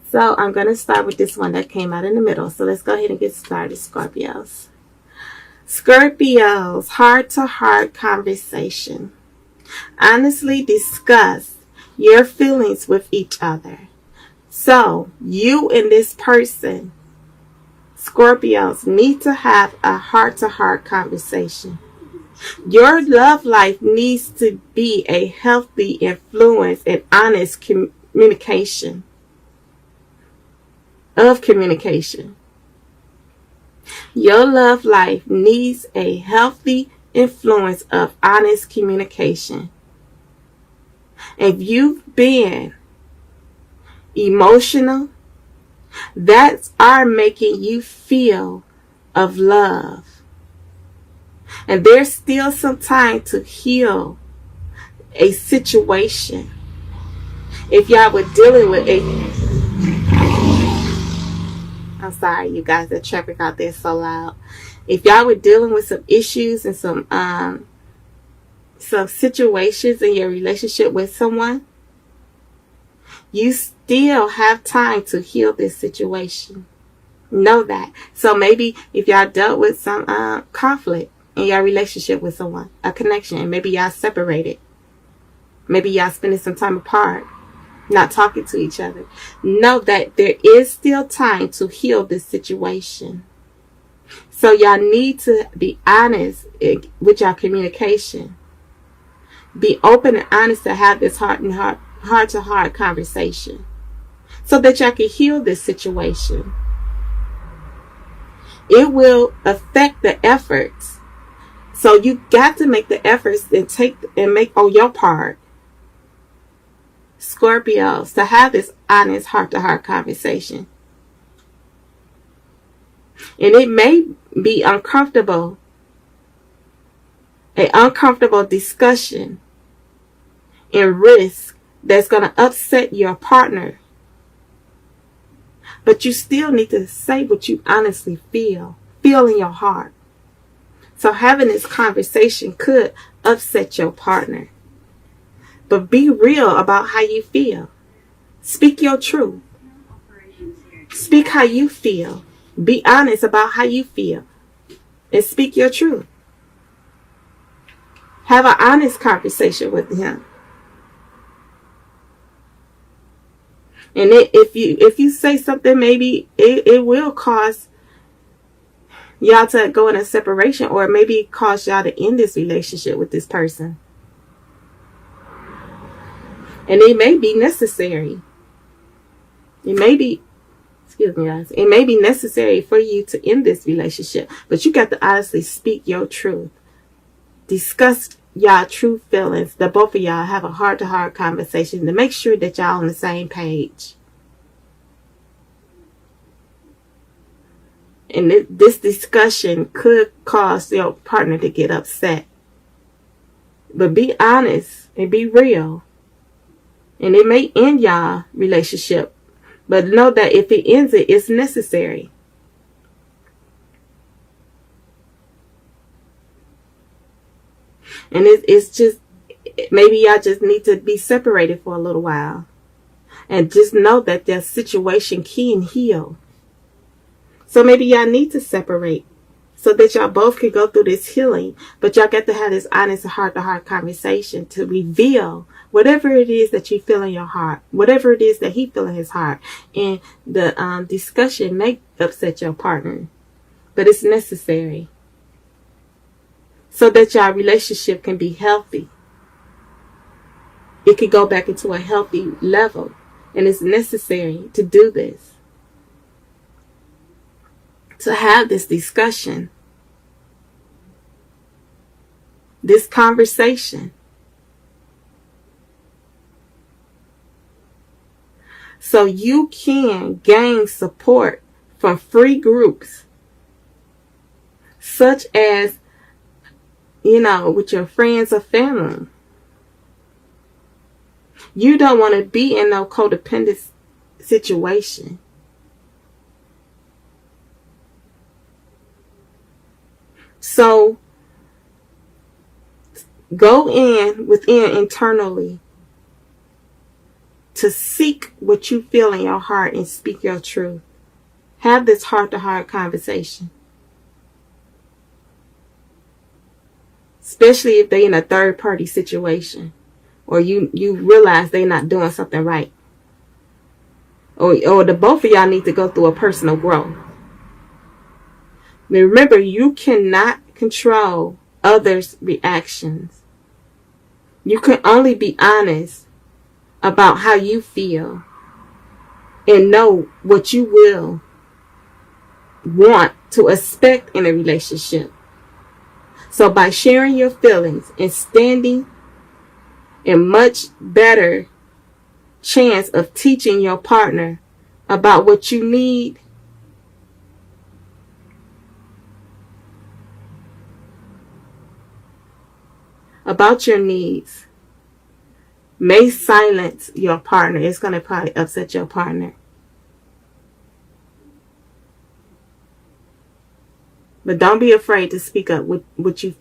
So I'm going to start with this one that came out in the middle. So let's go ahead and get started, Scorpios. Scorpios, heart-to-heart conversation. Honestly discuss your feelings with each other. So you and this person, Scorpios, need to have a heart-to-heart conversation. Your love life needs to be a healthy influence and honest communication. Your love life needs a healthy influence of honest communication. If you've been emotional, that's are making you feel of love. And there's still some time to heal a situation. If y'all were dealing with I'm sorry, you guys, the traffic out there is so loud. If y'all were dealing with some issues and some situations in your relationship with someone, you still have time to heal this situation. Know that. So maybe if y'all dealt with some conflict in your relationship with someone, a connection, and maybe y'all separated, maybe y'all spending some time apart, not talking to each other, know that there is still time to heal this situation. So y'all need to be honest with your communication. Be open and honest to have this heart-to-heart conversation so that y'all can heal this situation. It will affect the efforts. So you got to make the efforts and make on your part, Scorpios, to have this honest heart-to-heart conversation. And it may be uncomfortable, an uncomfortable discussion and risk that's going to upset your partner. But you still need to say what you honestly feel in your heart. So having this conversation could upset your partner. But be real about how you feel. Speak your truth. Speak how you feel. Be honest about how you feel. And speak your truth. Have an honest conversation with him. And if you say something, maybe it will cause y'all to go in a separation, or maybe cause y'all to end this relationship with this person. And it may be necessary. It may be necessary for you to end this relationship. But you got to honestly speak your truth. Discuss y'all true feelings. That both of y'all have a heart-to-heart conversation to make sure that y'all on the same page. And this discussion could cause your partner to get upset. But be honest and be real. And it may end y'all relationship. But know that if it ends it, it's necessary. And it's just, maybe y'all just need to be separated for a little while. And just know that their situation can heal. So maybe y'all need to separate so that y'all both can go through this healing. But y'all got to have this honest heart-to-heart conversation to reveal whatever it is that you feel in your heart, whatever it is that he feel in his heart. And the discussion may upset your partner, but it's necessary so that your relationship can be healthy. It can go back into a healthy level, and it's necessary to do this. To have this discussion, this conversation, so you can gain support from free groups, such as, with your friends or family. You don't want to be in no codependent situation. So go within internally to seek what you feel in your heart and speak your truth. Have this heart-to-heart conversation. Especially if they're in a third-party situation, or you realize they're not doing something right, or the both of y'all need to go through a personal growth. Remember, you cannot control others' reactions. You can only be honest about how you feel and know what you will want to expect in a relationship. So by sharing your feelings and standing a much better chance of teaching your partner about what you need, about your needs, may silence your partner. It's going to probably upset your partner. But don't be afraid to speak up with what you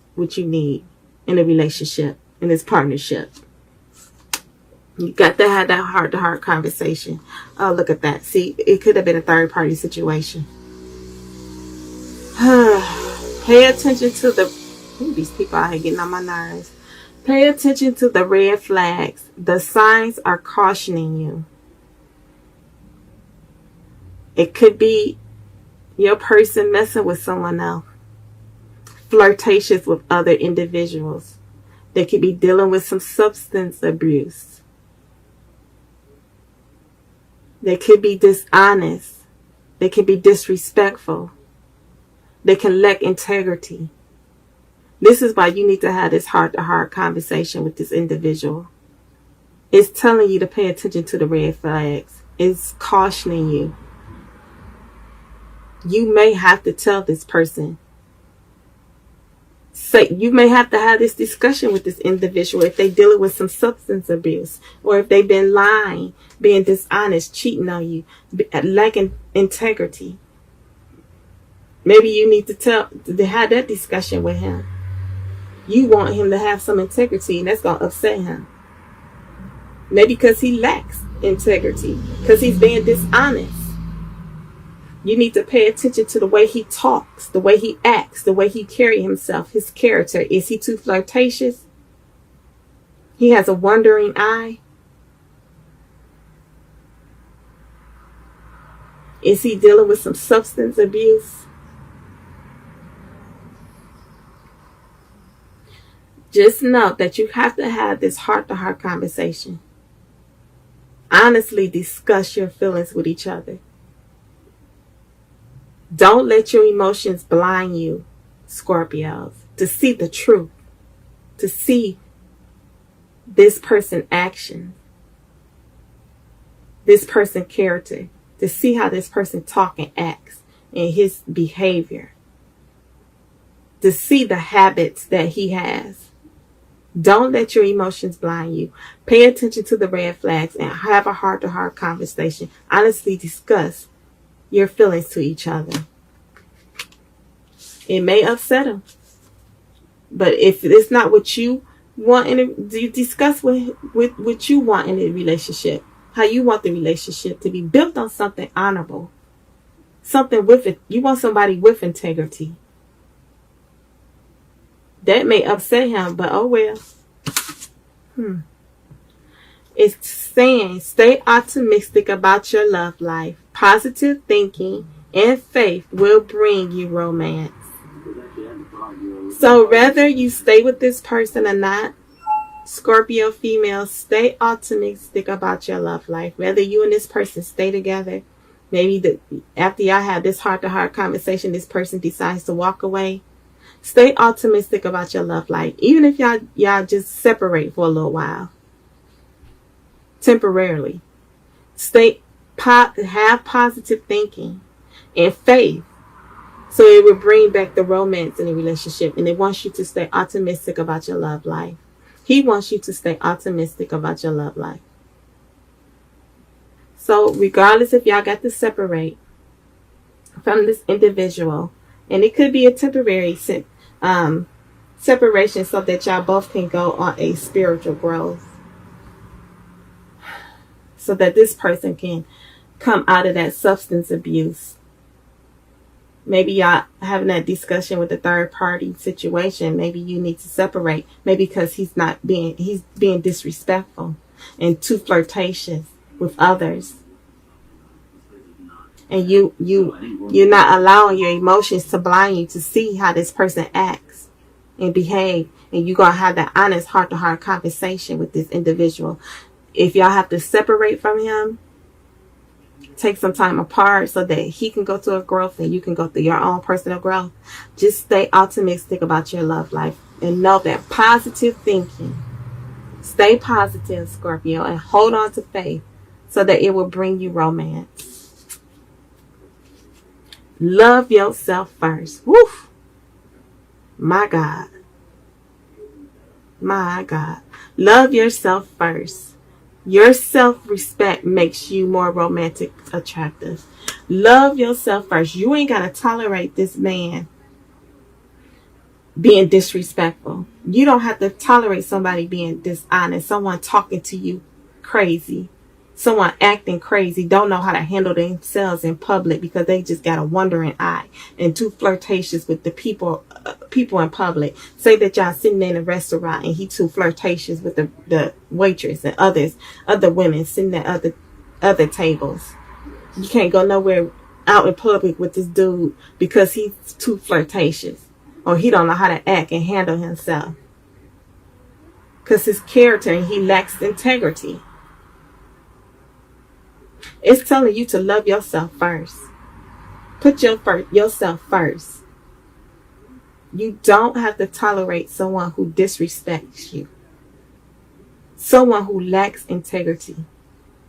need in a relationship, in this partnership. You got to have that heart-to-heart conversation. Oh, look at that. See, it could have been a third-party situation. Pay attention to these people out here getting on my nerves. Pay attention to the red flags. The signs are cautioning you. It could be your person messing with someone else, flirtatious with other individuals. They could be dealing with some substance abuse. They could be dishonest. They can be disrespectful. They can lack integrity. This is why you need to have this heart-to-heart conversation with this individual. It's telling you to pay attention to the red flags. It's cautioning you. You may have to tell this person. You may have to have this discussion with this individual if they're dealing with some substance abuse, or if they've been lying, being dishonest, cheating on you, lacking integrity. Maybe you need to have that discussion with him. You want him to have some integrity, and that's going to upset him. Maybe because he lacks integrity, because he's being dishonest. You need to pay attention to the way he talks, the way he acts, the way he carries himself, his character. Is he too flirtatious? He has a wandering eye. Is he dealing with some substance abuse? Just know that you have to have this heart-to-heart conversation. Honestly discuss your feelings with each other. Don't let your emotions blind you, Scorpios, to see the truth, to see this person's action, this person's character, to see how this person talks and acts and his behavior, to see the habits that he has. Don't let your emotions blind you. Pay attention to the red flags and have a heart-to-heart conversation. Honestly discuss your feelings to each other. It may upset them, but if it's not what you want, you discuss with what you want in a relationship, how you want the relationship to be built on something honorable, something with it. You want somebody with integrity. That may upset him, but oh well. It's saying stay optimistic about your love life. Positive thinking and faith will bring you romance. So whether you stay with this person or not, Scorpio female, stay optimistic about your love life. Whether you and this person stay together, maybe after y'all have this heart-to-heart conversation, this person decides to walk away. Stay optimistic about your love life. Even if y'all just separate for a little while. Temporarily. Have positive thinking and faith. So it will bring back the romance in the relationship. And it wants you to stay optimistic about your love life. He wants you to stay optimistic about your love life. So regardless if y'all got to separate from this individual, and it could be a temporary separation so that y'all both can go on a spiritual growth. so that this person can come out of that substance abuse. Maybe y'all having that discussion with the third party situation. Maybe you need to separate. Maybe because he's being disrespectful and too flirtatious with others. And you're not allowing your emotions to blind you to see how this person acts and behave. And you're going to have that honest heart-to-heart conversation with this individual. If y'all have to separate from him, take some time apart so that he can go through a growth and you can go through your own personal growth. Just stay optimistic about your love life and know that positive thinking. Stay positive, Scorpio, and hold on to faith so that it will bring you romance. Love yourself first. Woo! My God. My God. Love yourself first. Your self-respect makes you more romantic attractive. Love yourself first. You ain't got to tolerate this man being disrespectful. You don't have to tolerate somebody being dishonest. Someone talking to you crazy. Someone acting crazy. Don't know how to handle themselves in public because they just got a wandering eye and too flirtatious with the people in public. Say that y'all sitting in a restaurant and he too flirtatious with the waitress and other women sitting at other tables. You can't go nowhere out in public with this dude because he's too flirtatious or he don't know how to act and handle himself because his character and he lacks integrity. It's telling you to love yourself first. Put yourself first. You don't have to tolerate someone who disrespects you. Someone who lacks integrity.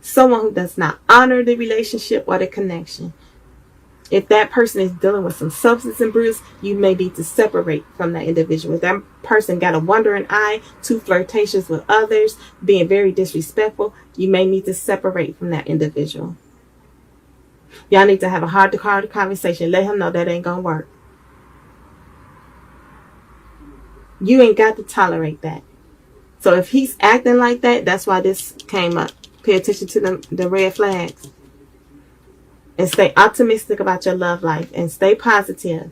Someone who does not honor the relationship or the connection. If that person is dealing with some substance abuse, you may need to separate from that individual. If that person got a wandering eye, too flirtatious with others, being very disrespectful, you may need to separate from that individual. Y'all need to have a heart-to-heart conversation. Let him know that ain't gonna work. You ain't got to tolerate that. So if he's acting like that, that's why this came up. Pay attention to the red flags. And stay optimistic about your love life. And stay positive.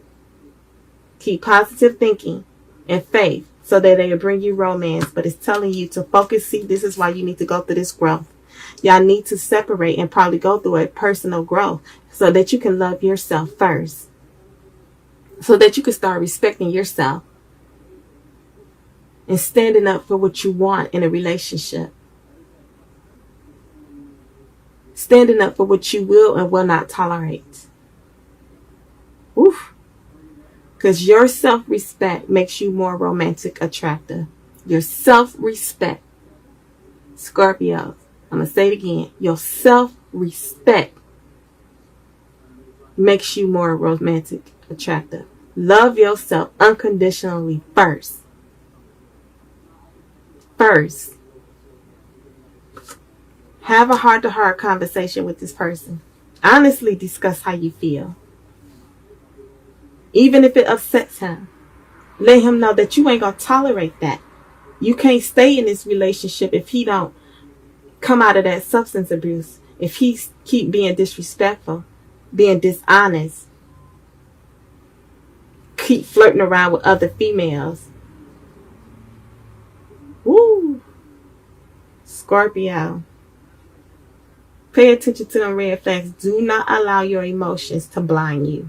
Keep positive thinking and faith so that they will bring you romance. But it's telling you to focus. See, this is why you need to go through this growth. Y'all need to separate and probably go through a personal growth so that you can love yourself first. So that you can start respecting yourself. And standing up for what you want in a relationship. Standing up for what you will and will not tolerate. Oof. Because your self-respect makes you more romantic attractive. Your self-respect. Scorpio. I'm going to say it again. Your self-respect makes you more romantic attractive. Love yourself unconditionally first. First. Have a heart-to-heart conversation with this person. Honestly discuss how you feel. Even if it upsets him. Let him know that you ain't going to tolerate that. You can't stay in this relationship if he don't come out of that substance abuse. If he keep being disrespectful, being dishonest, keep flirting around with other females. Woo! Scorpio. Pay attention to them red flags. Do not allow your emotions to blind you.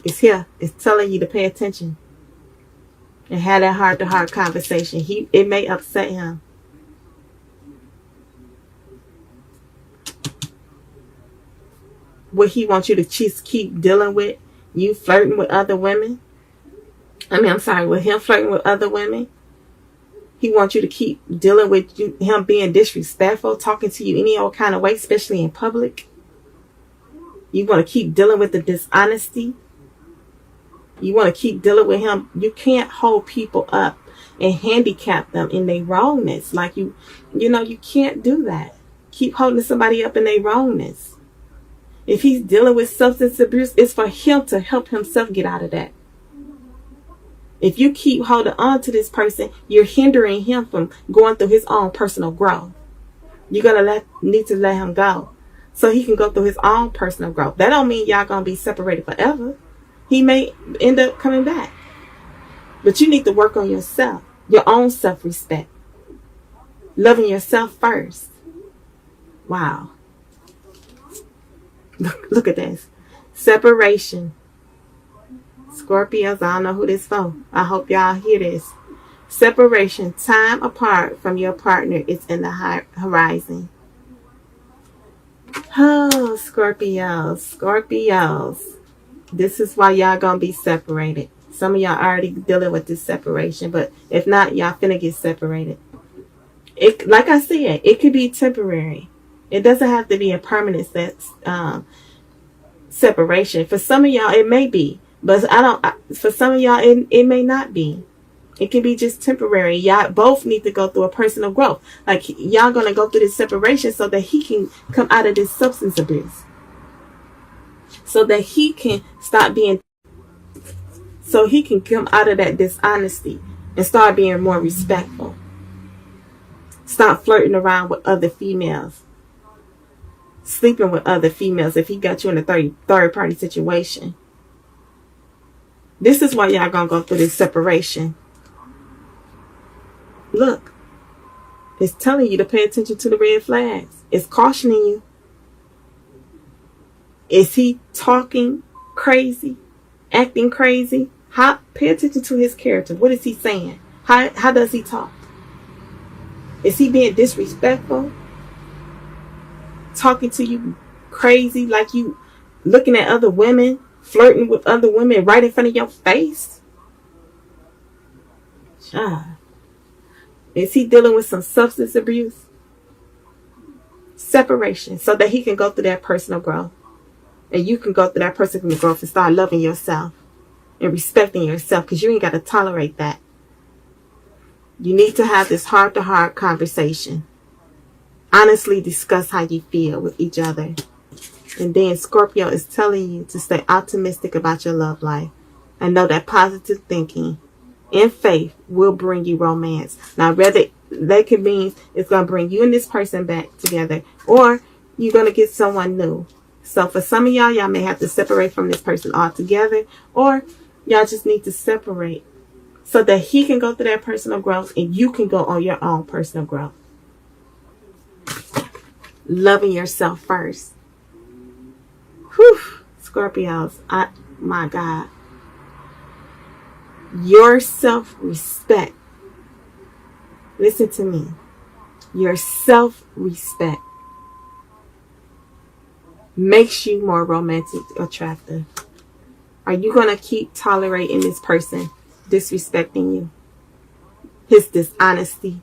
It's here. It's telling you to pay attention. And have that heart-to-heart conversation. It may upset him. What he wants you to just keep dealing with. You flirting with other women. With him flirting with other women. He wants you to keep dealing with him being disrespectful, talking to you any old kind of way, especially in public. You want to keep dealing with the dishonesty. You want to keep dealing with him. You can't hold people up and handicap them in their wrongness. Like you can't do that. Keep holding somebody up in their wrongness. If he's dealing with substance abuse, it's for him to help himself get out of that. If you keep holding on to this person, you're hindering him from going through his own personal growth. You're going to need to let him go so he can go through his own personal growth. That don't mean y'all going to be separated forever. He may end up coming back. But you need to work on yourself, your own self-respect. Loving yourself first. Wow. Look at this. Separation. Scorpios, I don't know who this for. I hope y'all hear this. Separation, time apart from your partner is in the horizon. Oh, Scorpios. This is why y'all gonna be separated. Some of y'all already dealing with this separation, but if not, y'all finna get separated. It, like I said, it could be temporary. It doesn't have to be a permanent separation. For some of y'all, it may be, but for some of y'all, it may not be. It can be just temporary. Y'all both need to go through a personal growth. Like, y'all gonna go through this separation so that he can come out of this substance abuse. So that he can stop being, so he can come out of that dishonesty and start being more respectful. Stop flirting around with other females. Sleeping with other females if he got you in a third party situation. This is why y'all gonna go through this separation. Look, it's telling you to pay attention to the red flags. It's cautioning you. Is he talking crazy? Acting crazy? Pay attention to his character. What is he saying? How does he talk? Is he being disrespectful? Talking to you crazy, like you looking at other women, flirting with other women right in front of your face? Is he dealing with some substance abuse? Separation, so that he can go through that personal growth. And you can go through that personal growth and start loving yourself and respecting yourself, because you ain't got to tolerate that. You need to have this heart-to-heart conversation. Honestly discuss how you feel with each other. And then Scorpio is telling you to stay optimistic about your love life. And know that positive thinking and faith will bring you romance. Now, whether that could mean it's going to bring you and this person back together, or you're going to get someone new. So for some of y'all may have to separate from this person altogether, or y'all just need to separate so that he can go through that personal growth and you can go on your own personal growth. Loving yourself first. Whew, Scorpios, my God. Your self-respect. Listen to me. Your self-respect makes you more romantic attractive. Are you going to keep tolerating this person disrespecting you? His dishonesty.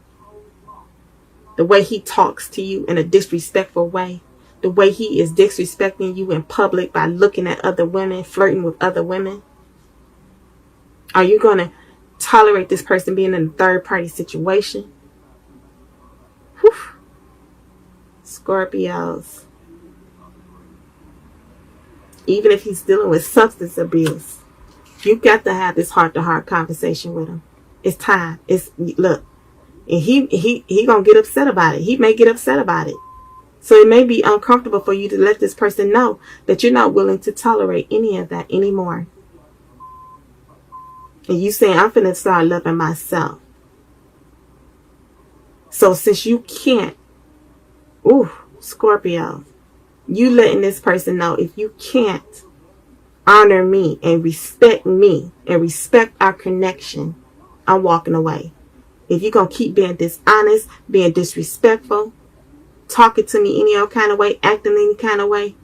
The way he talks to you in a disrespectful way. The way he is disrespecting you in public by looking at other women, flirting with other women. Are you going to tolerate this person being in a third party situation? Whew. Scorpios. Even if he's dealing with substance abuse, you got to have this heart-to-heart conversation with him. It's time. Look, and he gonna get upset about it. He may get upset about it. So it may be uncomfortable for you to let this person know that you're not willing to tolerate any of that anymore. And you saying, I'm finna start loving myself. So since you can't, Scorpio, you letting this person know, if you can't honor me and respect our connection, I'm walking away. If you're going to keep being dishonest, being disrespectful, talking to me any old kind of way, acting any kind of way,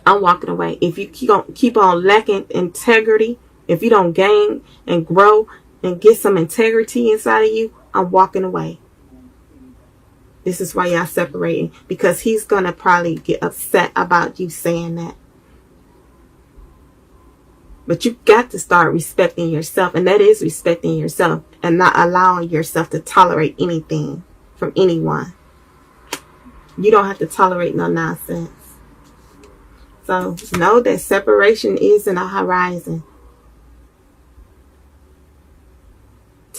I'm walking away. If you keep on lacking integrity, if you don't gain and grow and get some integrity inside of you, I'm walking away. This is why y'all separating, because he's going to probably get upset about you saying that. But you got to start respecting yourself, and that is respecting yourself and not allowing yourself to tolerate anything from anyone. You don't have to tolerate no nonsense. So know that separation is in the horizon.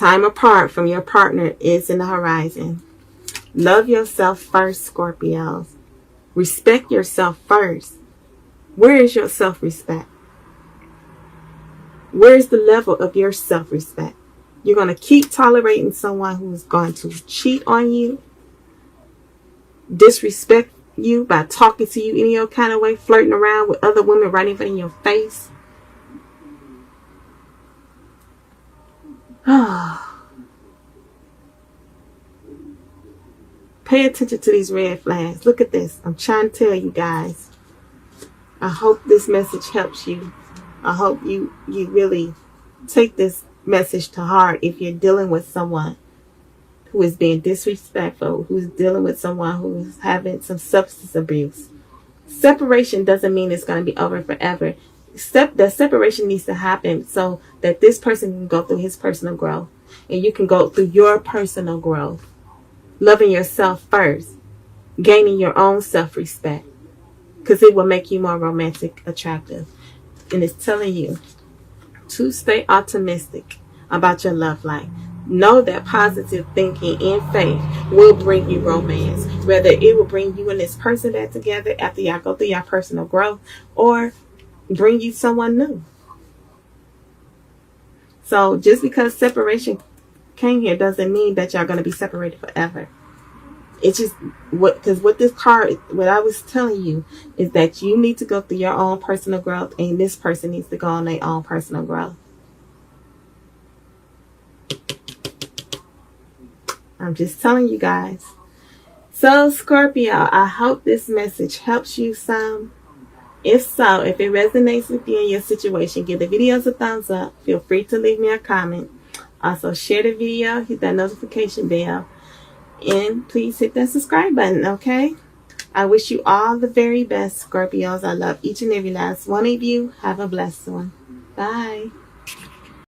Time apart from your partner is in the horizon. Love yourself first, Scorpios. Respect yourself first. Where is your self-respect? Where is the level of your self-respect? You're going to keep tolerating someone who is going to cheat on you, disrespect you by talking to you any old kind of way, flirting around with other women right in your face. Pay attention to these red flags. Look at this. I'm trying to tell you guys. I hope this message helps you. I hope you really take this message to heart if you're dealing with someone who is being disrespectful, who's dealing with someone who is having some substance abuse. Separation doesn't mean it's going to be over forever. The separation needs to happen so that this person can go through his personal growth and you can go through your personal growth. Loving yourself first, gaining your own self-respect, because it will make you more romantic attractive. And it's telling you to stay optimistic about your love life. Know that positive thinking and faith will bring you romance. Whether it will bring you and this person back together after y'all go through your personal growth or bring you someone new. So just because separation came here doesn't mean that y'all going to be separated forever. It's just what this card, what I was telling you is that you need to go through your own personal growth and this person needs to go on their own personal growth. I'm just telling you guys. So Scorpio, I hope this message helps you some. If so, if it resonates with you in your situation, give the videos a thumbs up. Feel free to leave me a comment. Also, share the video, hit that notification bell, and please hit that subscribe button, okay? I wish you all the very best, Scorpios. I love each and every last one of you. Have a blessed one. Bye.